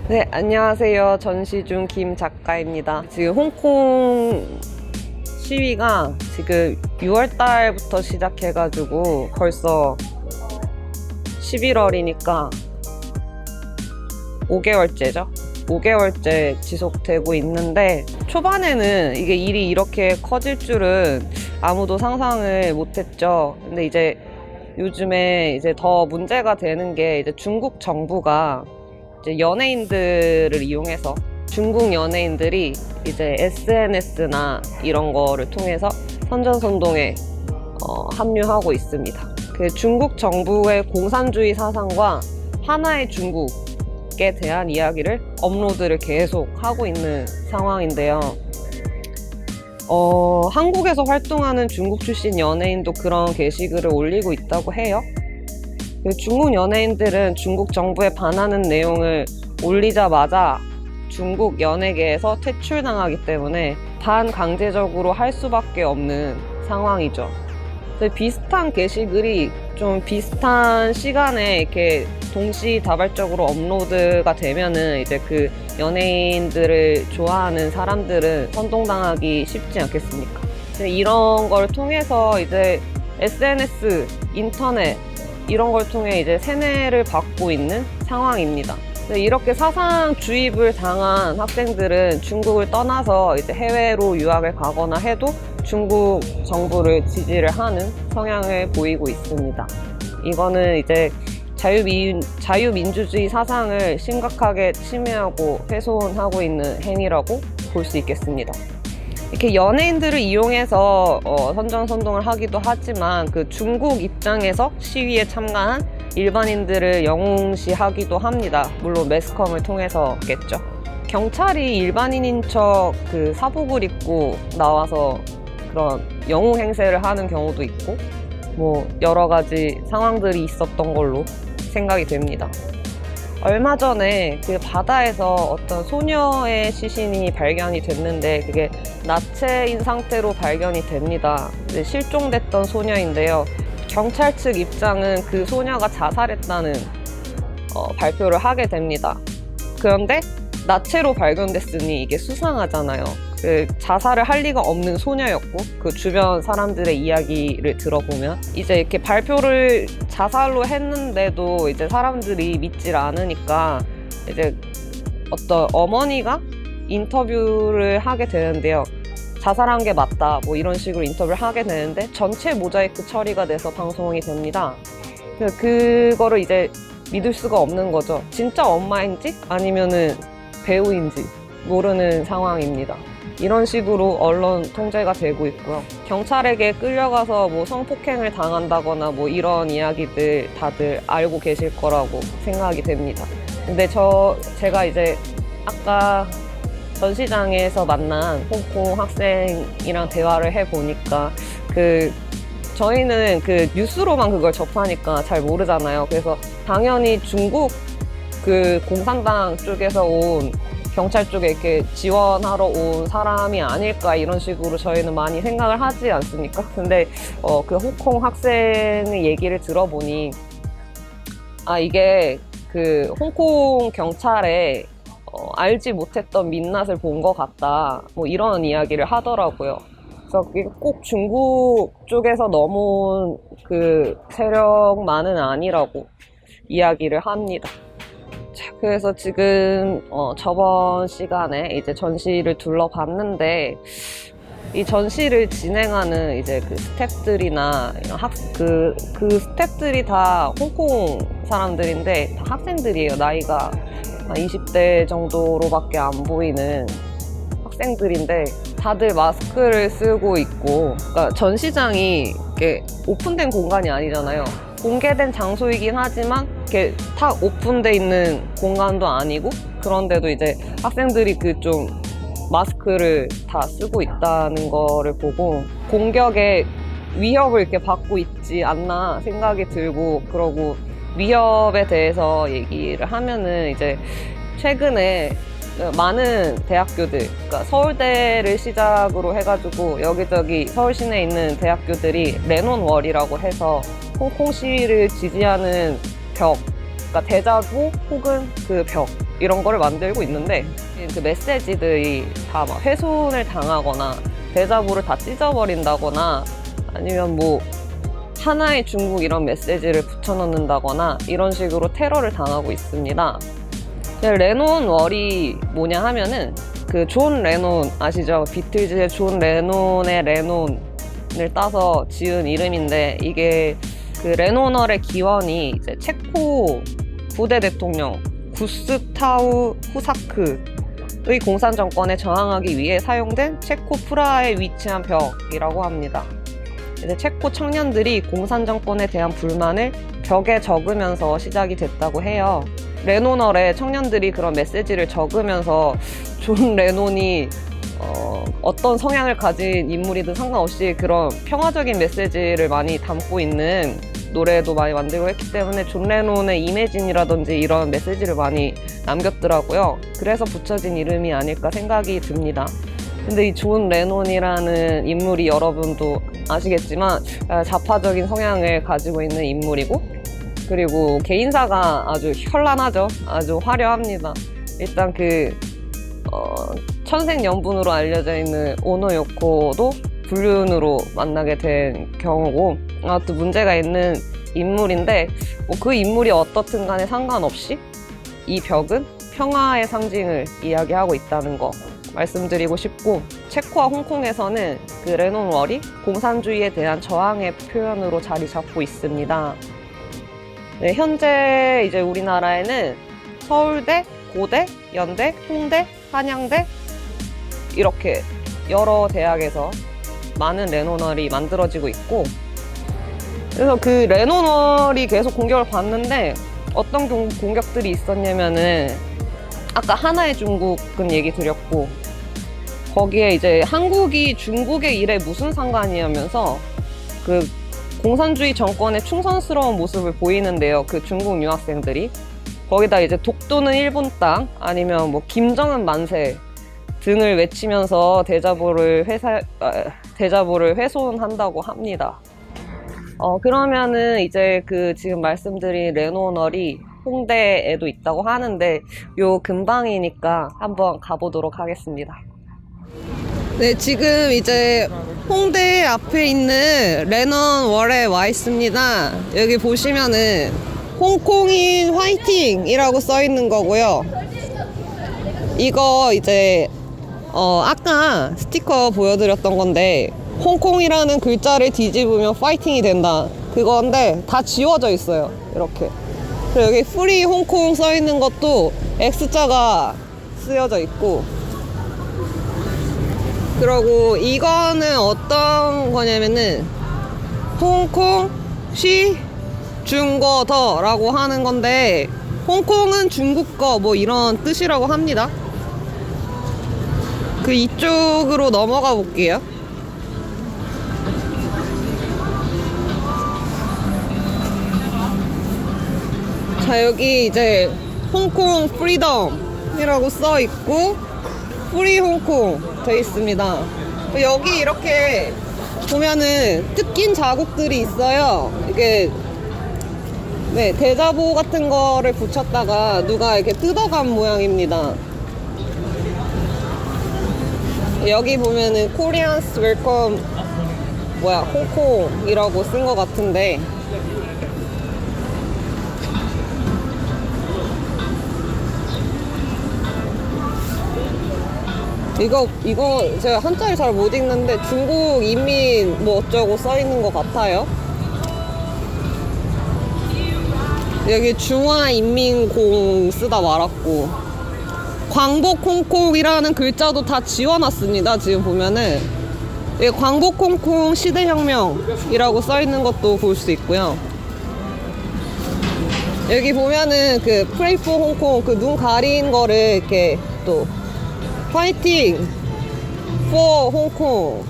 네, 안녕하세요. 전시중 김 작가입니다. 지금 홍콩 시위가 지금 6월 달부터 시작해가지고 벌써 11월이니까 5개월째죠. 5개월째 지속되고 있는데 초반에는 이게 일이 이렇게 커질 줄은 아무도 상상을 못했죠. 근데 이제 요즘에 이제 더 문제가 되는 게 이제 중국 정부가 이제 연예인들을 이용해서 중국 연예인들이 이제 SNS나 이런 거를 통해서 선전선동에 합류하고 있습니다. 그 중국 정부의 공산주의 사상과 하나의 중국에 대한 이야기를 업로드를 계속 하고 있는 상황인데요. 한국에서 활동하는 중국 출신 연예인도 그런 게시글을 올리고 있다고 해요. 중국 연예인들은 중국 정부에 반하는 내용을 올리자마자 중국 연예계에서 퇴출당하기 때문에 반강제적으로 할 수밖에 없는 상황이죠. 비슷한 게시글이 좀 비슷한 시간에 이렇게 동시다발적으로 업로드가 되면은 이제 그 연예인들을 좋아하는 사람들은 선동당하기 쉽지 않겠습니까? 이런 걸 통해서 이제 SNS, 인터넷 이런 걸 통해 이제 세뇌를 받고 있는 상황입니다. 이렇게 사상 주입을 당한 학생들은 중국을 떠나서 이제 해외로 유학을 가거나 해도 중국 정부를 지지를 하는 성향을 보이고 있습니다. 이거는 이제 자유민주주의 사상을 심각하게 침해하고 훼손하고 있는 행위라고 볼 수 있겠습니다. 이렇게 연예인들을 이용해서 선전선동을 하기도 하지만 그 중국 입장에서 시위에 참가한 일반인들을 영웅시하기도 합니다. 물론 매스컴을 통해서겠죠. 경찰이 일반인인 척 그 사복을 입고 나와서 그런 영웅 행세를 하는 경우도 있고 뭐 여러 가지 상황들이 있었던 걸로 생각이 됩니다. 얼마 전에 그 바다에서 어떤 소녀의 시신이 발견이 됐는데 그게 나체인 상태로 발견이 됩니다. 실종됐던 소녀인데요. 경찰 측 입장은 그 소녀가 자살했다는 발표를 하게 됩니다. 그런데 나체로 발견됐으니 이게 수상하잖아요. 그 자살을 할 리가 없는 소녀였고 그 주변 사람들의 이야기를 들어보면 이제 이렇게 발표를 자살로 했는데도 이제 사람들이 믿질 않으니까 이제 어떤 어머니가 인터뷰를 하게 되는데요. 자살한 게 맞다 뭐 이런 식으로 인터뷰를 하게 되는데 전체 모자이크 처리가 돼서 방송이 됩니다. 그거를 이제 믿을 수가 없는 거죠. 진짜 엄마인지 아니면은 배우인지 모르는 상황입니다. 이런 식으로 언론 통제가 되고 있고요. 경찰에게 끌려가서 뭐 성폭행을 당한다거나 뭐 이런 이야기들 다들 알고 계실 거라고 생각이 됩니다. 근데 제가 이제 아까 전시장에서 만난 홍콩 학생이랑 대화를 해보니까 저희는 그 뉴스로만 그걸 접하니까 잘 모르잖아요. 그래서 당연히 중국 그 공산당 쪽에서 온 경찰 쪽에 이렇게 지원하러 온 사람이 아닐까 이런 식으로 저희는 많이 생각을 하지 않습니까? 근데 그 홍콩 학생의 얘기를 들어보니 이게 그 홍콩 경찰에 알지 못했던 민낯을 본 것 같다 뭐 이런 이야기를 하더라고요. 그래서 꼭 중국 쪽에서 넘어온 그 세력만은 아니라고 이야기를 합니다. 그래서 지금 저번 시간에 이제 전시를 둘러봤는데 이 전시를 진행하는 이제 그 스태프들이나 그 스태프들이 다 홍콩 사람들인데 다 학생들이에요. 나이가 한 20대 정도로밖에 안 보이는 학생들인데 다들 마스크를 쓰고 있고, 그러니까 전시장이 이렇게 오픈된 공간이 아니잖아요. 공개된 장소이긴 하지만 이렇게 다 오픈돼 있는 공간도 아니고, 그런데도 이제 학생들이 그 좀 마스크를 다 쓰고 있다는 거를 보고 공격의 위협을 이렇게 받고 있지 않나 생각이 들고, 그러고 위협에 대해서 얘기를 하면은 이제 최근에 많은 대학교들, 그러니까 서울대를 시작으로 해가지고 여기저기 서울 시내에 있는 대학교들이 레논월이라고 해서 홍콩 시위를 지지하는 벽, 그러니까 대자보 혹은 그 벽, 이런 거를 만들고 있는데 그 메시지들이 다 막 훼손을 당하거나 데자부를 다 찢어버린다거나 아니면 뭐 하나의 중국 이런 메시지를 붙여넣는다거나 이런 식으로 테러를 당하고 있습니다. 레논 월이 뭐냐 하면은 그 존 레논 아시죠? 비틀즈의 존 레논의 레논을 따서 지은 이름인데 이게 그 레논월의 기원이 이제 체코 부대 대통령 구스타우 후사크의 공산 정권에 저항하기 위해 사용된 체코 프라하에 위치한 벽이라고 합니다. 이제 체코 청년들이 공산 정권에 대한 불만을 벽에 적으면서 시작이 됐다고 해요. 레논월에 청년들이 그런 메시지를 적으면서 존 레논이 어떤 성향을 가진 인물이든 상관없이 그런 평화적인 메시지를 많이 담고 있는 노래도 많이 만들고 했기 때문에 존 레논의 이매진이라든지 이런 메시지를 많이 남겼더라고요. 그래서 붙여진 이름이 아닐까 생각이 듭니다. 근데 이 존 레논이라는 인물이 여러분도 아시겠지만 좌파적인 성향을 가지고 있는 인물이고 그리고 개인사가 아주 현란하죠. 아주 화려합니다. 일단 천생연분으로 알려져 있는 오노 요코도 불륜으로 만나게 된 경우고 아무튼 문제가 있는 인물인데 그 인물이 어떻든 간에 상관없이 이 벽은 평화의 상징을 이야기하고 있다는 거 말씀드리고 싶고 체코와 홍콩에서는 그 레논월이 공산주의에 대한 저항의 표현으로 자리 잡고 있습니다. 네, 현재 이제 우리나라에는 서울대, 고대, 연대, 홍대, 한양대 이렇게 여러 대학에서 많은 레논월이 만들어지고 있고 그래서 그 레논월이 계속 공격을 받는데 어떤 공격들이 있었냐면은 아까 하나의 중국은 얘기 드렸고 거기에 이제 한국이 중국의 일에 무슨 상관이냐면서 그 공산주의 정권의 충성스러운 모습을 보이는데요. 그 중국 유학생들이 거기다 이제 독도는 일본 땅 아니면 뭐 김정은 만세 등을 외치면서 데자부를 훼손한다고 합니다. 그러면은 이제 그 지금 말씀드린 레논월이 홍대에도 있다고 하는데 요 근방이니까 한번 가보도록 하겠습니다. 네, 지금 이제 홍대 앞에 있는 레논월에 와 있습니다. 여기 보시면은 홍콩인 화이팅이라고 써 있는 거고요. 이거 이제 아까 스티커 보여드렸던 건데 홍콩이라는 글자를 뒤집으면 파이팅이 된다 그건데 다 지워져 있어요. 이렇게. 그리고 여기 프리 홍콩 써 있는 것도 X자가 쓰여져 있고 그리고 이거는 어떤 거냐면은 홍콩 쉬 중거더라고 하는 건데 홍콩은 중국 거 뭐 이런 뜻이라고 합니다. 그 이쪽으로 넘어가 볼게요. 자, 여기 이제 홍콩 프리덤이라고 써 있고 프리 홍콩 돼 있습니다. 여기 이렇게 보면은 뜯긴 자국들이 있어요. 이게 네, 데자보 같은 거를 붙였다가 누가 이렇게 뜯어간 모양입니다. 여기 보면은 코리안스 웰컴 홍콩이라고 쓴 것 같은데 이거 제가 한자를 잘 못 읽는데 중국 인민 뭐 어쩌고 써 있는 것 같아요. 여기 중화인민공 쓰다 말았고 광복 홍콩이라는 글자도 다 지워놨습니다. 지금 보면은 여기 광복 홍콩 시대혁명이라고 써 있는 것도 볼 수 있고요. 여기 보면은 그 Pray for 홍콩 그 눈 가린 거를 이렇게 또 파이팅 for 홍콩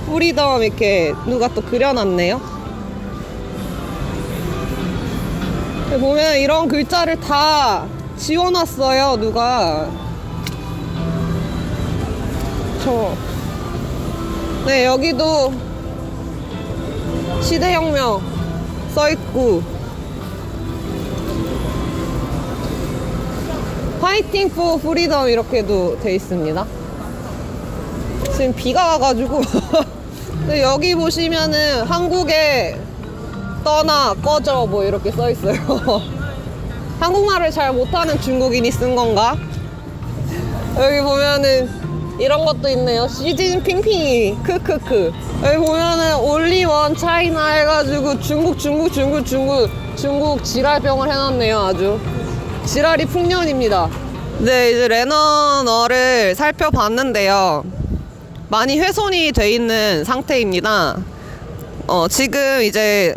프리덤 이렇게 누가 또 그려놨네요. 보면 이런 글자를 다 지워놨어요. 누가 네, 여기도 시대혁명 써있고 파이팅 포 프리덤 이렇게도 돼 있습니다. 지금 비가 와가지고 근데 여기 보시면은 한국에 떠나 꺼져 뭐 이렇게 써 있어요. 한국말을 잘 못하는 중국인이 쓴 건가? 여기 보면은 이런 것도 있네요. 시진핑핑이 크크크. 여기 보면은 올리원 차이나 해가지고 중국 지랄병을 해놨네요. 아주 지랄이 풍년입니다. 네, 이제 레너너를 살펴봤는데요. 많이 훼손이 돼 있는 상태입니다. 지금 이제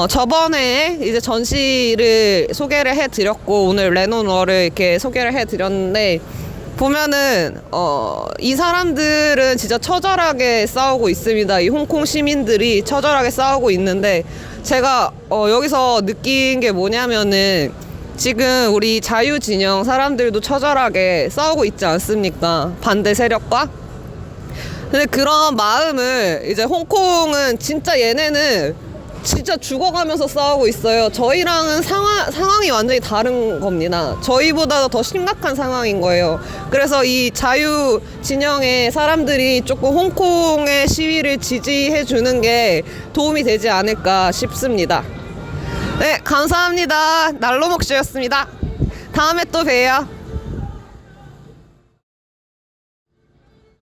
저번에 이제 전시를 소개를 해드렸고 오늘 레노너를 이렇게 소개를 해드렸는데 보면은 이 사람들은 진짜 처절하게 싸우고 있습니다. 이 홍콩 시민들이 처절하게 싸우고 있는데 제가 여기서 느낀 게 뭐냐면은 지금 우리 자유진영 사람들도 처절하게 싸우고 있지 않습니까? 반대 세력과. 근데 그런 마음을 이제 홍콩은 진짜 얘네는 진짜 죽어가면서 싸우고 있어요. 저희랑은 상황이 완전히 다른 겁니다. 저희보다 더 심각한 상황인 거예요. 그래서 이 자유 진영의 사람들이 조금 홍콩의 시위를 지지해 주는 게 도움이 되지 않을까 싶습니다. 네, 감사합니다. 날로먹쇼였습니다. 다음에 또 봬요.